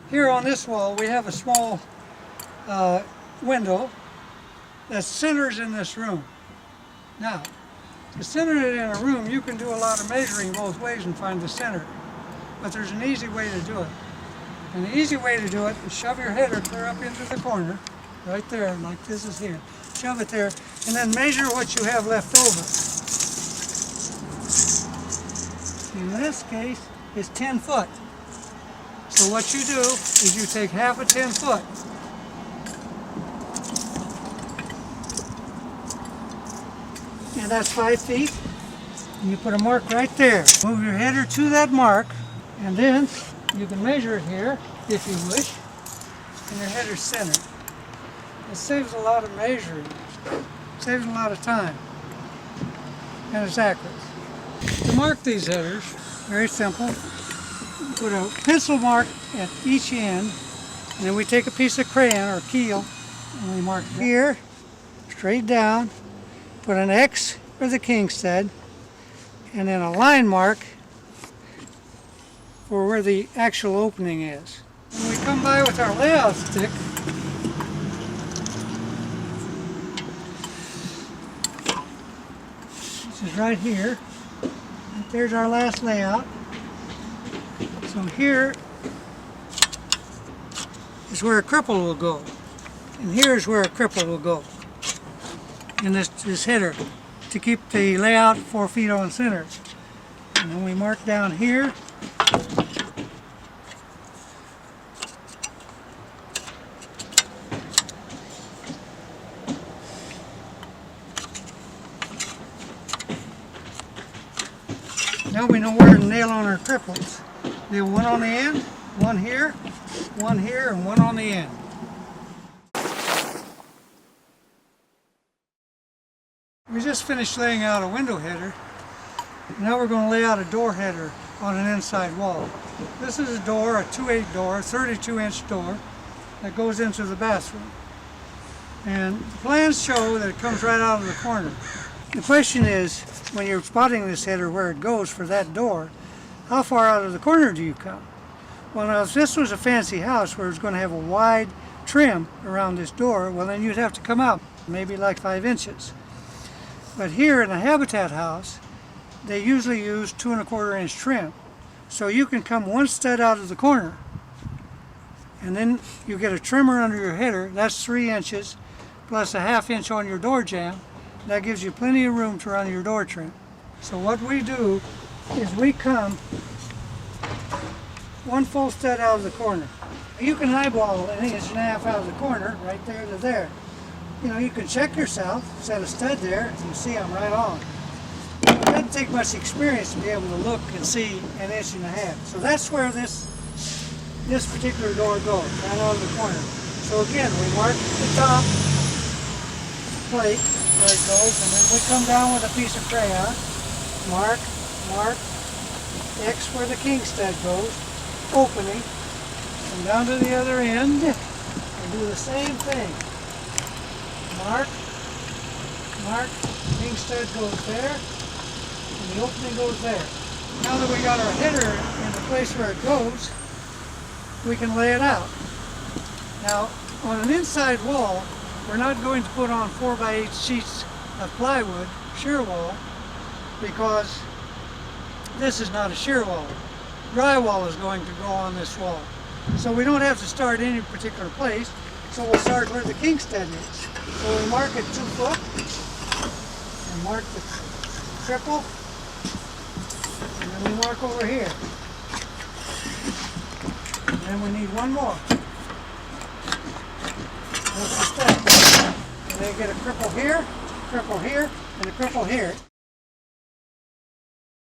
Here on this wall we have a small window that centers in this room. Now, to center it in a room, you can do a lot of measuring both ways and find the center. But there's an easy way to do it. And the easy way to do it is shove your header clear up into the corner, right there, like this is here. Shove it there, and then measure what you have left over. In this case, it's 10 foot. So what you do is you take half of 10 foot. And that's 5 feet. And you put a mark right there. Move your header to that mark, and then you can measure it here if you wish, and your header's centered. It saves a lot of measuring, saves a lot of time, and it's accurate. To mark these headers, very simple. Put a pencil mark at each end, and then we take a piece of crayon or keel, and we mark here, straight down, put an X for the Kingstead, and then a line mark for where the actual opening is. When we come by with our layout stick, this is right here. There's our last layout. So here is where a cripple will go, and here is where a cripple will go in this header to keep the layout 4 feet on center. And then we mark down here. Now we know where to nail on our cripples. Nail one on the end, one here, and one on the end. We just finished laying out a window header. Now we're going to lay out a door header on an inside wall. This is a door, a 2/8 door, 32-inch door that goes into the bathroom. And the plans show that it comes right out of the corner. The question is, when you're spotting this header where it goes for that door, how far out of the corner do you come? Well, now if this was a fancy house where it's going to have a wide trim around this door, well then you'd have to come out maybe like 5 inches. But here in a Habitat house, they usually use 2 1/4 inch trim. So you can come one stud out of the corner, and then you get a trimmer under your header. That's 3 inches plus a 1/2 inch on your door jamb. That gives you plenty of room to run your door trim. So what we do is we come one full stud out of the corner. You can eyeball an 1.5 inch out of the corner, right there to there. You know, you can check yourself, set a stud there, and you see I'm right on. It doesn't take much experience to be able to look and see 1.5 inches. So that's where this particular door goes, right out of the corner. So again, we mark the top plate where it goes, and then we come down with a piece of crayon, mark, X where the Kingstead goes, opening, and down to the other end, and do the same thing. Mark, Kingstead goes there, and the opening goes there. Now that we got our header in the place where it goes, we can lay it out. Now, on an inside wall, we're not going to put on 4x8 sheets of plywood, shear wall, because this is not a shear wall. Drywall is going to go on this wall. So we don't have to start any particular place, so we'll start where the Kingstead is. So we mark it 2 foot, and mark the cripple, and then we mark over here. And then we need one more. That's the step. And then get a cripple here, and a cripple here.